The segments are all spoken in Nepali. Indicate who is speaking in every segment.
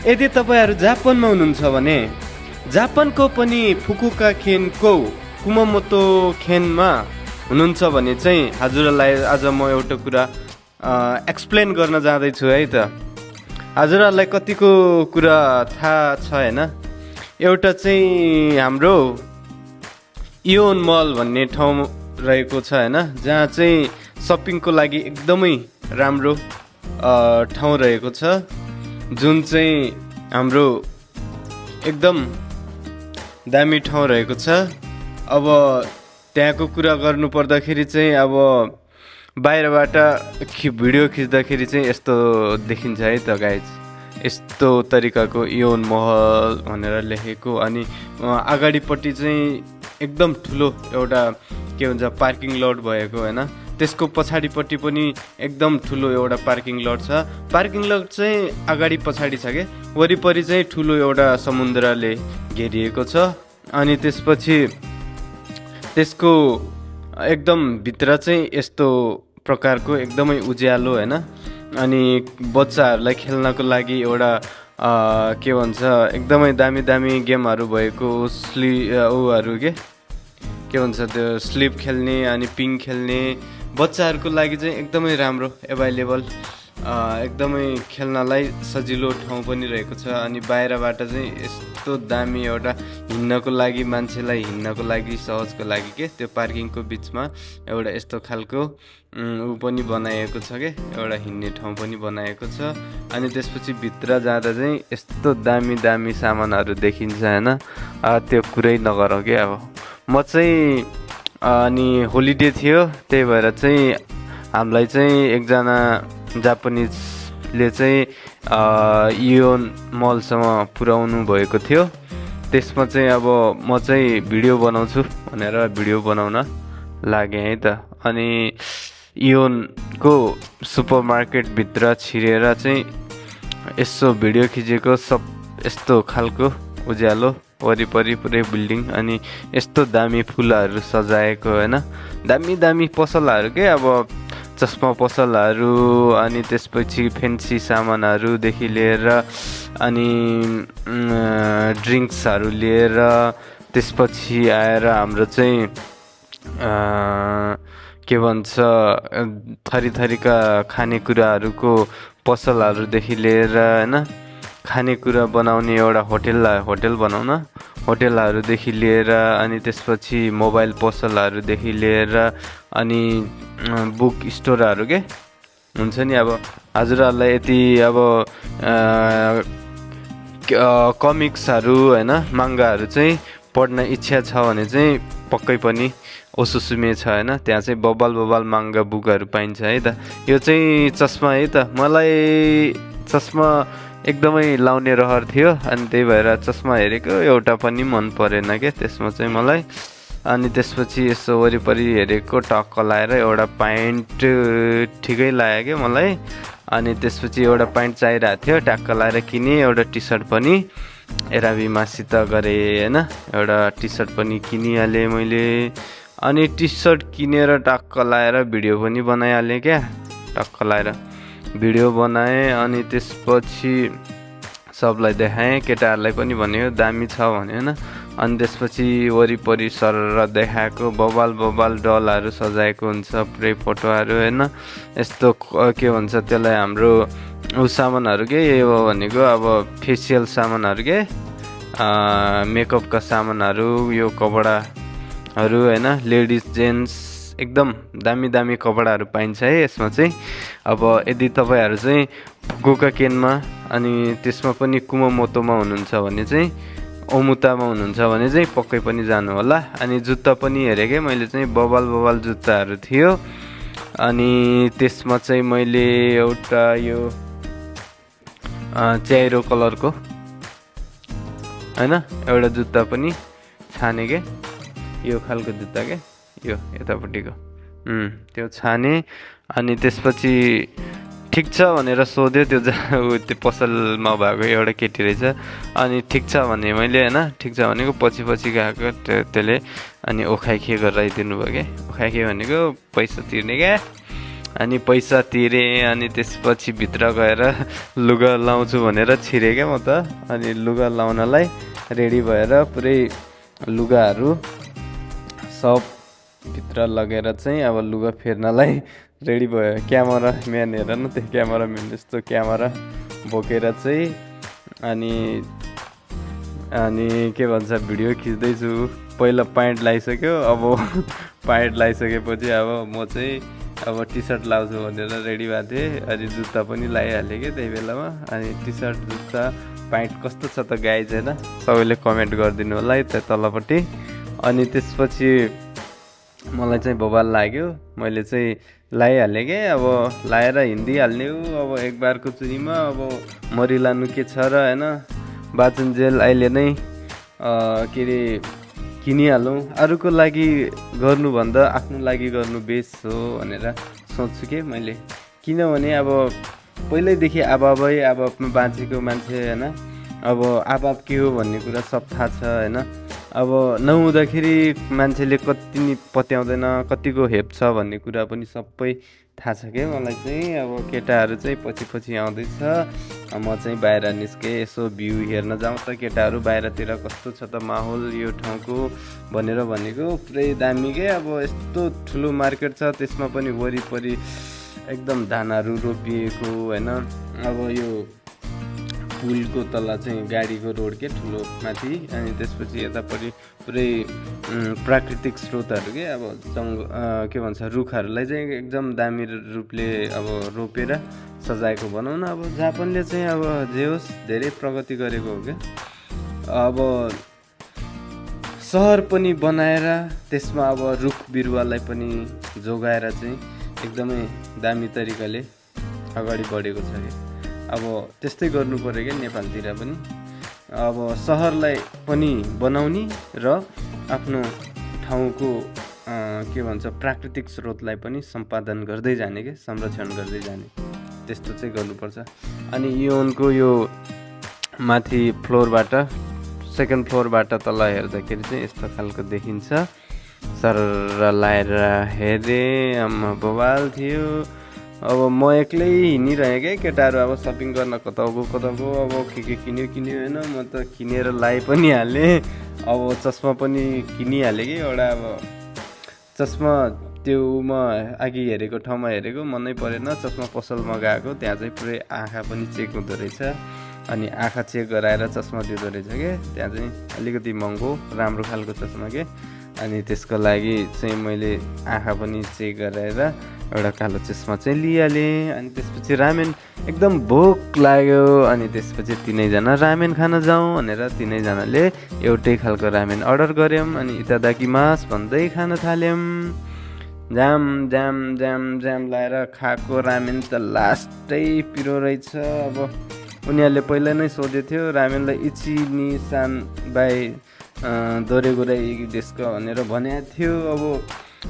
Speaker 1: यदि तपाईँहरू जापानमा हुनुहुन्छ भने जापानको पनि फुकुका खेनको कुमामोतो खेनमा हुनुहुन्छ भने चाहिँ हजुरहरूलाई आज म एउटा कुरा एक्सप्लेन गर्न जाँदैछु है त। हजुरहरूलाई कतिको कुरा थाहा छ होइन। एउटा चाहिँ हाम्रो इयोन मल भन्ने ठाउँ रहेको छ होइन, जहाँ चाहिँ सपिङको लागि एकदमै राम्रो ठाउँ रहेको छ, जुन चाहिँ हाम्रो एकदम दामी ठाउँ रहेको छ। अब त्यहाँको कुरा गर्नु पर्दाखेरि चाहिँ अब बाहिरबाट भिडियो खिच्दाखेरि चाहिँ यस्तो देखिन्छ है त गाइज, यस्तो तरिकाको इयोन महल भनेर लेखेको। अनि अगाडिपट्टि चाहिँ एकदम ठुलो एउटा के भन्छ पार्किङ लट भएको होइन, त्यसको पछाडिपट्टि पनि एकदम ठुलो एउटा पार्किङ लट छ। पार्किङ लट चाहिँ अगाडि पछाडि छ के, वरिपरि चाहिँ ठुलो एउटा समुद्रले घेरिएको छ। अनि त्यसपछि त्यसको एकदम भित्र चाहिँ यस्तो प्रकारको एकदमै उज्यालो होइन, अनि बच्चाहरूलाई खेल्नको लागि एउटा के भन्छ एकदमै दामी दामी गेमहरू भएको ऊहरू के भन्छ त्यो स्लिप खेल्ने अनि पिङ खेल्ने बच्चाहरूको लागि चाहिँ एकदमै राम्रो एभाइलेबल, एकदमै खेल्नलाई सजिलो ठाउँ पनि रहेको छ। अनि बाहिरबाट चाहिँ यस्तो दामी एउटा हिँड्नको लागि, मान्छेलाई हिँड्नको लागि सहजको लागि के त्यो पार्किङको बिचमा एउटा यस्तो खालको ऊ पनि बनाएको छ के, एउटा हिँड्ने ठाउँ पनि बनाएको छ। अनि त्यसपछि भित्र जाँदा चाहिँ यस्तो दामी दामी सामानहरू देखिन्छ होइन, त्यो कुरै नगरौँ के। अब म चाहिँ अनि होलिडे थियो, त्यही भएर चाहिँ हामीलाई चाहिँ एकजना जापानिजले चाहिँ इयोन मलसम्म पुर्याउनु भएको थियो। त्यसमा चाहिँ अब म चाहिँ भिडियो बनाउँछु भनेर भिडियो बनाउन लागेँ है त। अनि इयोनको सुपर मार्केटभित्र छिरेर चाहिँ यसो भिडियो खिचेको, सब यस्तो खालको उज्यालो, वरिपरि पुरै बिल्डिङ, अनि यस्तो दामी फुलहरू सजाएको होइन, दामी दामी पसलहरू के, अब चस्मा पसलहरू, अनि त्यसपछि फेन्सी सामानहरूदेखि लिएर अनि ड्रिङ्क्सहरू लिएर त्यसपछि आएर हाम्रो चाहिँ के भन्छ थरी थरीका खानेकुराहरूको पसलहरूदेखि लिएर होइन, खानेकुरा बनाउने एउटा होटेल बनाउन होटेलहरूदेखि लिएर अनि त्यसपछि मोबाइल पसलहरूदेखि लिएर अनि बुक स्टोरहरू के हुन्छ नि। अब हजुरहरूलाई यति अब कमिक्सहरू होइन, माङ्गाहरू चाहिँ पढ्न इच्छा छ भने चाहिँ पक्कै पनि ओसुसुमे छ होइन, त्यहाँ चाहिँ बबाल माङ्गा बुकहरू पाइन्छ है त। यो चाहिँ चस्मा है त, मलाई चस्मा एकदमै लाउने रहर थियो, अनि त्यही भएर चस्मा हेरेको, एउटा पनि मन परेन क्या त्यसमा चाहिँ मलाई। अनि त्यसपछि यसो वरिपरि हेरेको, टक्क लाएर एउटा प्यान्ट ठिकै लाग्यो क्या मलाई। अनि त्यसपछि एउटा प्यान्ट चाहिरहेको थियो, ट्याक्क लाएर किनेँ। एउटा टी सर्ट पनि एराबिमासित गरेँ होइन, एउटा टी सर्ट पनि किनिहालेँ मैले। अनि टी सर्ट किनेर टक्क लाएर भिडियो पनि बनाइहालेँ क्या, टक्क लाएर भिडियो बनाएँ। अनि त्यसपछि सबलाई देखाएँ, केटाहरूलाई पनि भन्यो दामी छ भन्यो होइन। अनि त्यसपछि वरिपरि सर देखाएको बबाल डलहरू सजाएको हुन्छ, पुरै फोटोहरू होइन, यस्तो के भन्छ त्यसलाई हाम्रो सामानहरू के हो भनेको, अब फेसियल सामानहरू के, मेकअपका सामानहरू, यो कपडाहरू होइन, लेडिज जेन्ट्स एकदम दामी दामी कपडाहरू पाइन्छ है यसमा चाहिँ। अब यदि तपाईँहरू चाहिँ फुकुओका केनमा अनि त्यसमा पनि कुमामोतोमा हुनुहुन्छ भने चाहिँ, ओमुतामा हुनुहुन्छ भने चाहिँ पक्कै पनि जानु होला। अनि जुत्ता पनि हेरेँ क्या मैले चाहिँ, बबाल जुत्ताहरू थियो। अनि त्यसमा चाहिँ मैले एउटा यो च्याइरो कलरको होइन एउटा जुत्ता पनि छाने के, यो खालको जुत्ता के, यो यतापट्टिको त्यो छाने। अनि त्यसपछि ठिक छ भनेर सोध्यो, त्यो पसलमा भएको एउटा केटी रहेछ। अनि ठिक छ भने मैले होइन, ठिक छ भनेको पछि गएको त्यसले अनि ओखाइखे गराइदिनु भयो क्या। ओखाइखे भनेको पैसा तिर्ने क्या। अनि पैसा तिरेँ अनि त्यसपछि भित्र गएर लुगा लाउँछु भनेर छिरेँ क्या म त। अनि लुगा लाउनलाई रेडी भएर पुरै लुगाहरू सब भित्र लगेर चाहिँ अब लुगा फेर्नलाई रेडी भयो। क्यामेराम्यान हेर न, त्यो क्यामेराम्यान जस्तो क्यामेरा बोकेर चाहिँ अनि के भन्छ भिडियो खिच्दैछु। पहिला प्यान्ट लगाइसक्यो, अब प्यान्ट लगाइसकेपछि अब म चाहिँ अब टी सर्ट लाउँछु भनेर रेडी भएको थिएँ। अनि जुत्ता पनि लगाइहालेँ क्या त्यही बेलामा। अनि टी सर्ट जुत्ता प्यान्ट कस्तो छ त गाइज होइन, सबैले कमेन्ट गरिदिनु होला है त्यो तलपट्टि। अनि त्यसपछि मलाई चाहिँ बवाल लाग्यो, मैले चाहिँ लगाइहालेँ क्या। अब लगाएर हिँडिहाल्ने हो अब एक बारको चुरीमा। अब मरिलानु के छ र होइन, बाचुन्जेल अहिले नै के अरे किनिहालौँ। अरूको लागि गर्नुभन्दा आफ्नो लागि गर्नु बेस्ट हो भनेर सोच्छु कि मैले। किनभने अब पहिल्यैदेखि आबापमा बाँचेको मान्छे होइन, अब आबाप के हो भन्ने कुरा सब थाहा छ होइन। अब नहुँदाखेरि मान्छेले कति नि पत्याउँदैन, कतिको हेप्छ भन्ने कुरा पनि सबै थाहा छ क्या मलाई चाहिँ। अब केटाहरू चाहिँ पछि आउँदैछ, म चाहिँ बाहिर निस्केँ, यसो भ्यू हेर्न जाउँ त केटाहरू बाहिरतिर कस्तो छ त माहौल यो ठाउँको भनेर भनेको। पुरै दामी के, अब यस्तो ठुलो मार्केट छ, त्यसमा पनि वरिपरि एकदम धानहरू रोपिएको होइन। अब यो पुलको तल चाहिँ गाडीको रोड के ठुलो माथि, अनि त्यसपछि यतापट्टि पुरै प्राकृतिक स्रोतहरू के, अब के भन्छ रुखहरूलाई चाहिँ एकदम दामी रूपले अब रोपेर सजाएको भनौँ न। अब जापानले चाहिँ अब जे होस् धेरै प्रगति गरेको हो क्या। अब सहर पनि बनाएर त्यसमा अब रुख बिरुवालाई पनि जोगाएर चाहिँ एकदमै दामी तरिकाले अगाडि बढेको छ कि। अब त्यस्तै गर्नु पऱ्यो क्या नेपालतिर पनि। अब सहरलाई पनि बनाउने र आफ्नो ठाउँको के भन्छ प्राकृतिक स्रोतलाई पनि सम्पादन गर्दै जाने के, संरक्षण गर्दै जाने, त्यस्तो चाहिँ गर्नुपर्छ। अनि उनको यो माथि फ्लोरबाट सेकेन्ड फ्लोरबाट तल हेर्दाखेरि चाहिँ यस्तो खालको देखिन्छ। सर लाएर हेरेँ, आमा बवाल थियो। अब म एक्लै हिँडिरहेँ क्या, केटाहरू अब सपिङ गर्न कताको अब के किन्यो होइन। म त किनेर लाइ पनि हालेँ। अब चस्मा पनि किनिहालेँ कि एउटा। अब चस्मा त्यो अघि हेरेको ठाउँमा हेरेको मनै परेन, चस्मा पसलमा गएको, त्यहाँ चाहिँ पुरै आँखा पनि चेक हुँदो रहेछ। अनि आँखा चेक गराएर चस्मा दिँदो रहेछ क्या। त्यहाँ चाहिँ अलिकति महँगो राम्रो खालको चस्मा के। अनि त्यसको लागि चाहिँ मैले आँखा पनि चेक गराएर एउटा कालो चस्मा चाहिँ लिइहालेँ। अनि त्यसपछि रामेन एकदम भोक लाग्यो। अनि त्यसपछि तिनैजना रामेन खान जाउँ भनेर तिनैजनाले एउटै खालको रामेन अर्डर गऱ्यौँ। अनि इतादाकिमास भन्दै खान थाल्यौँ। जाम जाम जाम जाम लाएर खाएको रामेन त लास्टै पिरो रहेछ। अब उनीहरूले पहिला नै सोधेको थियो रामेनलाई इची नि सान बाई दोरेगुराई देशको भनेर भनेको थियो। अब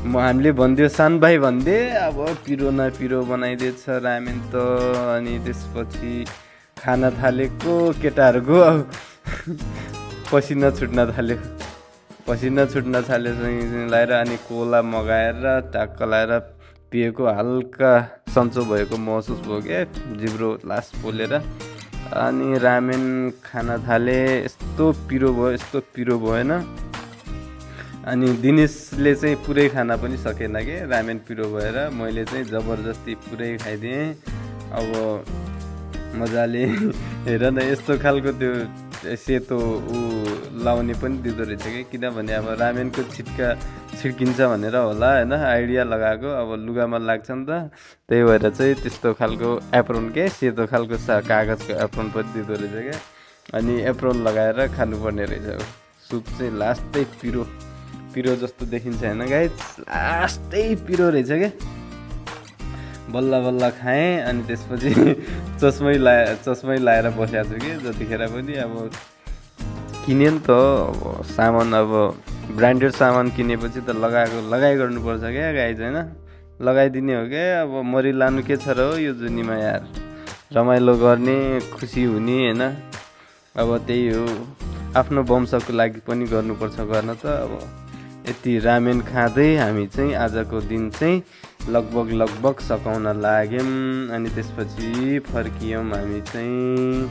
Speaker 1: हामीले भनिदियो सान भाइ भनिदिए, अब पिरो न पिरो बनाइदिएछ रामेन त। अनि त्यसपछि खान थालेको केटाहरूको पसिना छुट्न थाल्यो चाहिँ लाएर। अनि कोला मगाएर टाक्क लाएर पिएको, हल्का सन्चो भएको महसुस भयो क्या, जिब्रो लास्ट पोलेर। अनि रामेन खान थाले, यस्तो पिरो भयो होइन। अनि दिनेशले चाहिँ पुरै खाना पनि सकेन कि रामेन पिरो भएर। मैले चाहिँ जबरजस्ती पुरै खाइदिएँ। अब मजाले हेर न, यस्तो खालको त्यो सेतो लाउने पनि दिँदो रहेछ कि। किनभने अब रामेनको छिड्किन्छ भनेर होला होइन, आइडिया लगाएको। अब लुगामा लाग्छ नि त, त्यही भएर चाहिँ त्यस्तो खालको एप्रोन के, सेतो खालको कागजको एप्रोन पनि दिँदो रहेछ क्या। अनि एप्रोन लगाएर खानुपर्ने रहेछ। सुप चाहिँ लास्टै पिरो जस्तो देखिन्छ होइन गाइज, लास्टै पिरो रहेछ क्या। बल्ल खाएँ। अनि त्यसपछि चस्मै लाएर बसेको छु कि जतिखेर पनि। अब किने नि त, अब सामान अब ब्रान्डेड सामान किनेपछि त लगाइ गर्नुपर्छ क्या गाइज होइन, लगाइदिने हो क्या। अब मरि लानु के छ र हो यो जुनीमा यार, रमाइलो गर्ने, खुसी हुने होइन। अब त्यही हो, आफ्नो वंशको लागि पनि गर्नुपर्छ गर्न त। अब यति रामेन खाँदै हामी चाहिँ आजको दिन चाहिँ लगभग सकाउन लाग्यौँ अनि त्यसपछि फर्कियौँ हामी चाहिँ।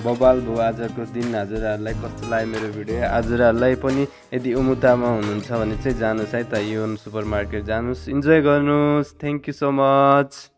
Speaker 1: बबाल भयो आजको दिन। हजुरहरूलाई कस्तो लाग्यो मेरो भिडियो? हजुरहरूलाई पनि यदि उमुतामा हुनुहुन्छ भने चाहिँ जानुहोस् है त, इओन सुपर मार्केट जानुहोस्, इन्जोय गर्नुहोस्। Thank you so much.